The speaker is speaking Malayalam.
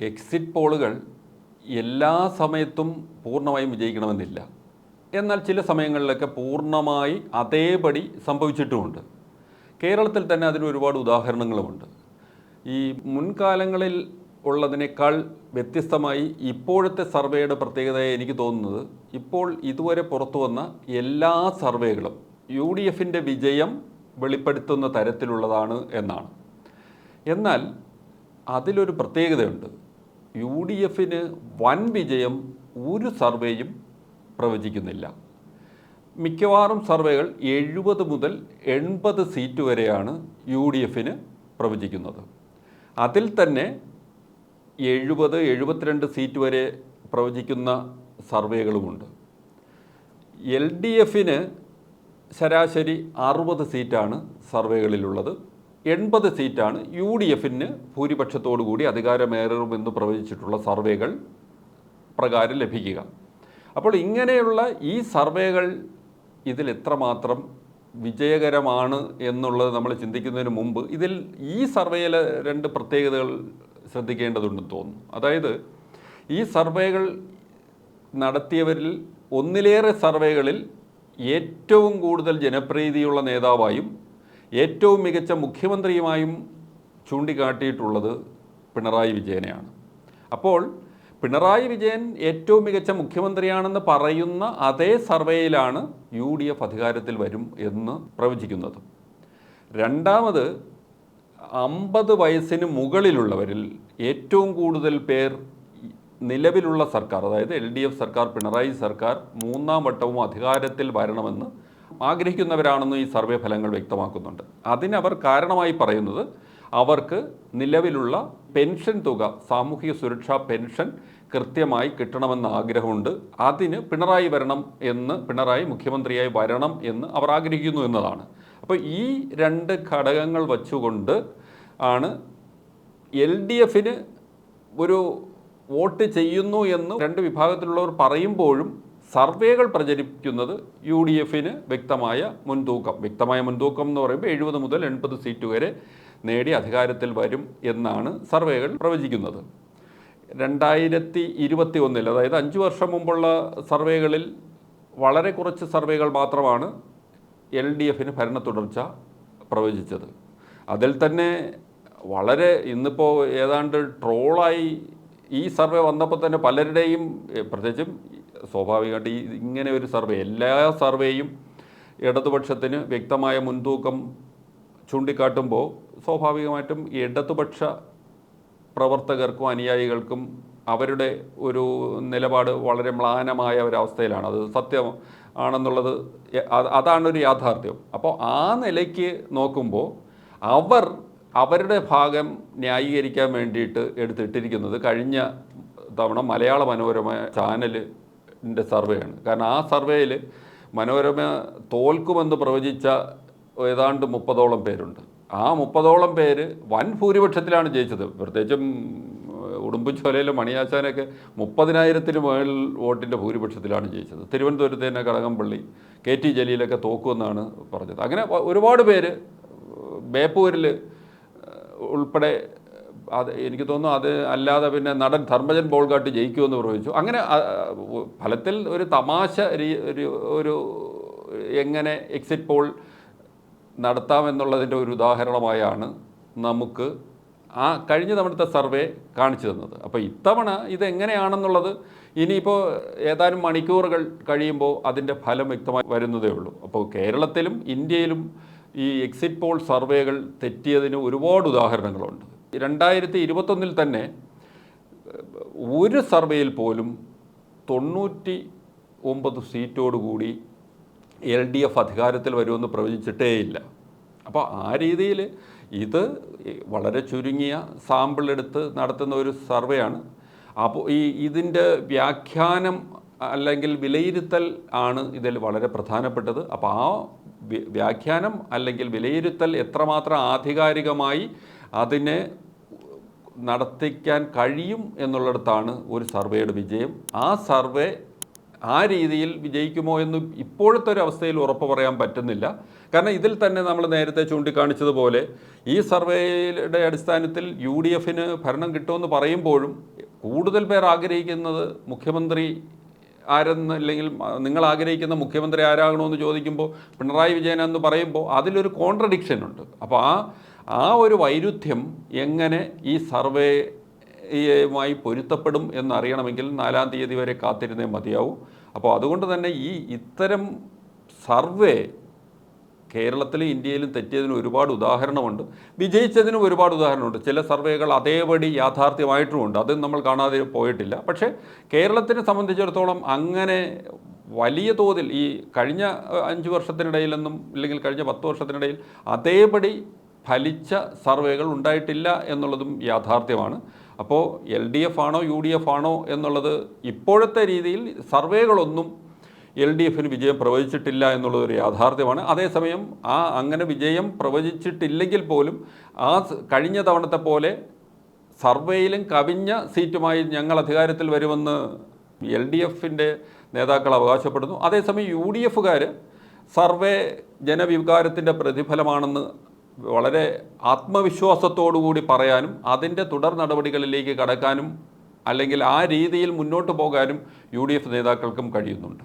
എക്സിറ്റ് പോളുകൾ എല്ലാ സമയത്തും പൂർണ്ണമായും വിജയിക്കണമെന്നില്ല. എന്നാൽ ചില സമയങ്ങളിലൊക്കെ പൂർണ്ണമായി അതേപടി സംഭവിച്ചിട്ടുമുണ്ട്. കേരളത്തിൽ തന്നെ അതിന് ഒരുപാട് ഉദാഹരണങ്ങളുമുണ്ട്. ഈ മുൻകാലങ്ങളിൽ ഉള്ളതിനേക്കാൾ വ്യത്യസ്തമായി ഇപ്പോഴത്തെ സർവേയുടെ പ്രത്യേകതയായി എനിക്ക് തോന്നുന്നത്, ഇപ്പോൾ ഇതുവരെ പുറത്തു വന്ന എല്ലാ സർവേകളും UDFിൻ്റെ വിജയം വെളിപ്പെടുത്തുന്ന തരത്തിലുള്ളതാണ് എന്നാണ്. എന്നാൽ അതിലൊരു പ്രത്യേകതയുണ്ട്. UDFിന് വൻ വിജയം ഒരു സർവേയും പ്രവചിക്കുന്നില്ല. മിക്കവാറും സർവേകൾ 70 മുതൽ 80 സീറ്റ് വരെയാണ് UDFിന് പ്രവചിക്കുന്നത്. അതിൽ തന്നെ 70-72 സീറ്റ് വരെ പ്രവചിക്കുന്ന സർവേകളുമുണ്ട്. LDFിന് ശരാശരി 60 സീറ്റാണ് സർവേകളിലുള്ളത്. 80 സീറ്റാണ് UDFിന് ഭൂരിപക്ഷത്തോടു കൂടി അധികാരമേറുമെന്ന് പ്രവചിച്ചിട്ടുള്ള സർവേകൾ പ്രകാരം ലഭിക്കുക. അപ്പോൾ ഇങ്ങനെയുള്ള ഈ സർവേകൾ ഇതിൽ എത്രമാത്രം വിജയകരമാണ് എന്നുള്ളത് നമ്മൾ ചിന്തിക്കുന്നതിന് മുമ്പ് ഈ സർവേയിലെ 2 പ്രത്യേകതകൾ ശ്രദ്ധിക്കേണ്ടതുണ്ടെന്ന് തോന്നുന്നു. അതായത്, ഈ സർവേകൾ നടത്തിയവരിൽ ഒന്നിലേറെ സർവേകളിൽ ഏറ്റവും കൂടുതൽ ജനപ്രീതിയുള്ള നേതാവായും ഏറ്റവും മികച്ച മുഖ്യമന്ത്രിയുമായും ചൂണ്ടിക്കാട്ടിയിട്ടുള്ളത് പിണറായി വിജയനെയാണ്. അപ്പോൾ പിണറായി വിജയൻ ഏറ്റവും മികച്ച മുഖ്യമന്ത്രിയാണെന്ന് പറയുന്ന അതേ സർവേയിലാണ് UDF അധികാരത്തിൽ വരും എന്ന് പ്രവചിക്കുന്നത്. രണ്ടാമത്, 50 വയസ്സിന് മുകളിലുള്ളവരിൽ ഏറ്റവും കൂടുതൽ പേർ നിലവിലുള്ള സർക്കാർ, അതായത് LDF സർക്കാർ, പിണറായി സർക്കാർ 3ാം വട്ടവും അധികാരത്തിൽ വരണമെന്ന് ആഗ്രഹിക്കുന്നവരാണെന്ന് ഈ സർവേ ഫലങ്ങൾ വ്യക്തമാക്കുന്നുണ്ട്. അതിനവർ കാരണമായി പറയുന്നത്, അവർക്ക് നിലവിലുള്ള പെൻഷൻ തുക, സാമൂഹിക സുരക്ഷാ പെൻഷൻ കൃത്യമായി കിട്ടണമെന്ന ആഗ്രഹമുണ്ട്. അതിന് പിണറായി മുഖ്യമന്ത്രിയായി വരണം എന്ന് അവർ ആഗ്രഹിക്കുന്നു എന്നതാണ്. അപ്പോൾ ഈ 2 ഘടകങ്ങൾ വച്ചുകൊണ്ട് ആണ് LDFിന് ഒരു വോട്ട് ചെയ്യുന്നു എന്ന് 2 വിഭാഗത്തിലുള്ളവർ പറയുമ്പോഴും സർവേകൾ പ്രചരിപ്പിക്കുന്നത് UDFിന് വ്യക്തമായ മുൻതൂക്കം എന്ന് പറയുമ്പോൾ 70 മുതൽ 80 സീറ്റ് വരെ നേടി അധികാരത്തിൽ വരും എന്നാണ് സർവേകൾ പ്രവചിക്കുന്നത്. 2021, അതായത് 5 വർഷം മുമ്പുള്ള സർവേകളിൽ വളരെ കുറച്ച് സർവേകൾ മാത്രമാണ് LDFിന് ഭരണ തുടർച്ച പ്രവചിച്ചത്. അതിൽ തന്നെ ഇന്നിപ്പോൾ ഏതാണ്ട് ട്രോളായി ഈ സർവേ വന്നപ്പോൾ തന്നെ പലരുടെയും, പ്രത്യേകിച്ചും സ്വാഭാവികമായിട്ട് ഇങ്ങനെ ഒരു സർവേ, എല്ലാ സർവേയും ഇടതുപക്ഷത്തിന് വ്യക്തമായ മുൻതൂക്കം ചൂണ്ടിക്കാട്ടുമ്പോൾ സ്വാഭാവികമായിട്ടും ഇടതുപക്ഷ പ്രവർത്തകർക്കും അനുയായികൾക്കും അവരുടെ ഒരു നിലപാട് വളരെ മ്ലാനമായ ഒരവസ്ഥയിലാണ്. അത് സത്യമാണെന്നുള്ളത്, അതാണൊരു യാഥാർത്ഥ്യം. അപ്പോൾ ആ നിലയ്ക്ക് നോക്കുമ്പോൾ അവരുടെ ഭാഗം ന്യായീകരിക്കാൻ വേണ്ടിയിട്ട് എടുത്തിട്ടിരിക്കുന്നത് കഴിഞ്ഞ തവണ മലയാള മനോരമ ചാനലിൻ്റെ സർവേയാണ്. കാരണം ആ സർവേയിൽ മനോരമ തോൽക്കുമെന്ന് പ്രവചിച്ച ഏതാണ്ട് 30ഓളം പേരുണ്ട്. ആ 30ഓളം പേര് വൻ ഭൂരിപക്ഷത്തിലാണ് ജയിച്ചത്. പ്രത്യേകിച്ചും ഉടുമ്പൻചോലയിലെ മണിയാശാനൊക്കെ 30,000-ന് മേൽ വോട്ടിൻ്റെ ഭൂരിപക്ഷത്തിലാണ് ജയിച്ചത്. തിരുവനന്തപുരത്ത് തന്നെ കടകംപള്ളി, KT ജലീലൊക്കെ തോക്കുമെന്നാണ് പറഞ്ഞത്. അങ്ങനെ ഒരുപാട് പേര്, ബേപ്പൂരിൽ ഉൾപ്പെടെ, എനിക്ക് തോന്നുന്നു അത് അല്ലാതെ പിന്നെ നടൻ ധർമ്മജൻ ബോൾഗാട്ട് ജയിക്കുമെന്ന് പ്രവചിച്ചു. അങ്ങനെ ഫലത്തിൽ ഒരു തമാശ ഒരു എങ്ങനെ എക്സിറ്റ് പോൾ നടത്താമെന്നുള്ളതിൻ്റെ ഒരു ഉദാഹരണമായാണ് നമുക്ക് കഴിഞ്ഞ തവണത്തെ സർവേ കാണിച്ചു തന്നത്. അപ്പോൾ ഇത്തവണ ഇതെങ്ങനെയാണെന്നുള്ളത് ഇനിയിപ്പോൾ ഏതാനും മണിക്കൂറുകൾ കഴിയുമ്പോൾ അതിൻ്റെ ഫലം വ്യക്തമായി വരുന്നതേ ഉള്ളൂ. അപ്പോൾ കേരളത്തിലും ഇന്ത്യയിലും ഈ എക്സിറ്റ് പോൾ സർവേകൾ തെറ്റിയതിന് ഒരുപാട് ഉദാഹരണങ്ങളുണ്ട്. 2021 തന്നെ ഒരു സർവേയിൽ പോലും 99 സീറ്റോടുകൂടി LDF അധികാരത്തിൽ വരുമെന്ന് പ്രവചിച്ചിട്ടേയില്ല. അപ്പോൾ ആ രീതിയിൽ ഇത് വളരെ ചുരുങ്ങിയ സാമ്പിൾ എടുത്ത് നടത്തുന്ന ഒരു സർവേയാണ്. അപ്പോൾ ഇതിൻ്റെ വ്യാഖ്യാനം അല്ലെങ്കിൽ വിലയിരുത്തൽ ആണ് ഇതിൽ വളരെ പ്രധാനപ്പെട്ടത്. അപ്പോൾ ആ വ്യാഖ്യാനം അല്ലെങ്കിൽ വിലയിരുത്തൽ എത്രമാത്രം ആധികാരികമായി അതിനെ നടത്തിക്കാൻ കഴിയും എന്നുള്ളിടത്താണ് ഒരു സർവേയുടെ വിജയം. ആ സർവേ ആ രീതിയിൽ വിജയിക്കുമോ എന്ന് ഇപ്പോഴത്തെ ഒരു അവസ്ഥയിൽ ഉറപ്പ് പറയാൻ പറ്റുന്നില്ല. കാരണം ഇതിൽ തന്നെ നമ്മൾ നേരത്തെ ചൂണ്ടിക്കാണിച്ചതുപോലെ ഈ സർവേയുടെ അടിസ്ഥാനത്തിൽ UDF ഭരണം കിട്ടുമെന്ന് പറയുമ്പോഴും കൂടുതൽ പേർ ആഗ്രഹിക്കുന്നത് മുഖ്യമന്ത്രി ആരെന്ന്, അല്ലെങ്കിൽ നിങ്ങൾ ആഗ്രഹിക്കുന്ന മുഖ്യമന്ത്രി ആരാകണമെന്ന് ചോദിക്കുമ്പോൾ പിണറായി വിജയൻ എന്ന് പറയുമ്പോൾ അതിലൊരു കോൺട്രഡിക്ഷൻ ഉണ്ട്. അപ്പോൾ ആ ഒരു വൈരുദ്ധ്യം എങ്ങനെ ഈ സർവേയുമായി പൊരുത്തപ്പെടും എന്നറിയണമെങ്കിൽ 4-ാം തീയതി വരെ കാത്തിരുന്നേ മതിയാവും. അപ്പോൾ അതുകൊണ്ട് തന്നെ ഇത്തരം സർവേ കേരളത്തിലും ഇന്ത്യയിലും തെറ്റിയതിന് ഒരുപാട് ഉദാഹരണമുണ്ട്, വിജയിച്ചതിനും ഒരുപാട് ഉദാഹരണമുണ്ട്. ചില സർവേകൾ അതേപടി യാഥാർത്ഥ്യമായിട്ടുമുണ്ട്, അത് നമ്മൾ കാണാതെ പോയിട്ടില്ല. പക്ഷേ കേരളത്തിനെ സംബന്ധിച്ചിടത്തോളം അങ്ങനെ വലിയ തോതിൽ ഈ കഴിഞ്ഞ 5 വർഷത്തിനിടയിലൊന്നും, അല്ലെങ്കിൽ കഴിഞ്ഞ 10 വർഷത്തിനിടയിൽ അതേപടി ഫലിച്ച സർവേകൾ ഉണ്ടായിട്ടില്ല എന്നുള്ളതും യാഥാർത്ഥ്യമാണ്. അപ്പോൾ LDF ആണോ UDF ആണോ എന്നുള്ളത് ഇപ്പോഴത്തെ രീതിയിൽ സർവേകളൊന്നും LDF വിജയം പ്രവചിച്ചിട്ടില്ല എന്നുള്ളതൊരു യാഥാർത്ഥ്യമാണ്. അതേസമയം അങ്ങനെ വിജയം പ്രവചിച്ചിട്ടില്ലെങ്കിൽ പോലും കഴിഞ്ഞ തവണത്തെ പോലെ സർവേയിലും കവിഞ്ഞ സീറ്റുമായി ഞങ്ങൾ അധികാരത്തിൽ വരുമെന്ന് LDF നേതാക്കൾ അവകാശപ്പെടുന്നു. അതേസമയം UDF സർവേ ജനവികാരത്തിൻ്റെ പ്രതിഫലമാണെന്ന് വളരെ ആത്മവിശ്വാസത്തോടുകൂടി പറയാനും അതിൻ്റെ തുടർ നടപടികളിലേക്ക് കടക്കാനും അല്ലെങ്കിൽ ആ രീതിയിൽ മുന്നോട്ട് പോകാനും UDF നേതാക്കൾക്കും കഴിയുന്നുണ്ട്.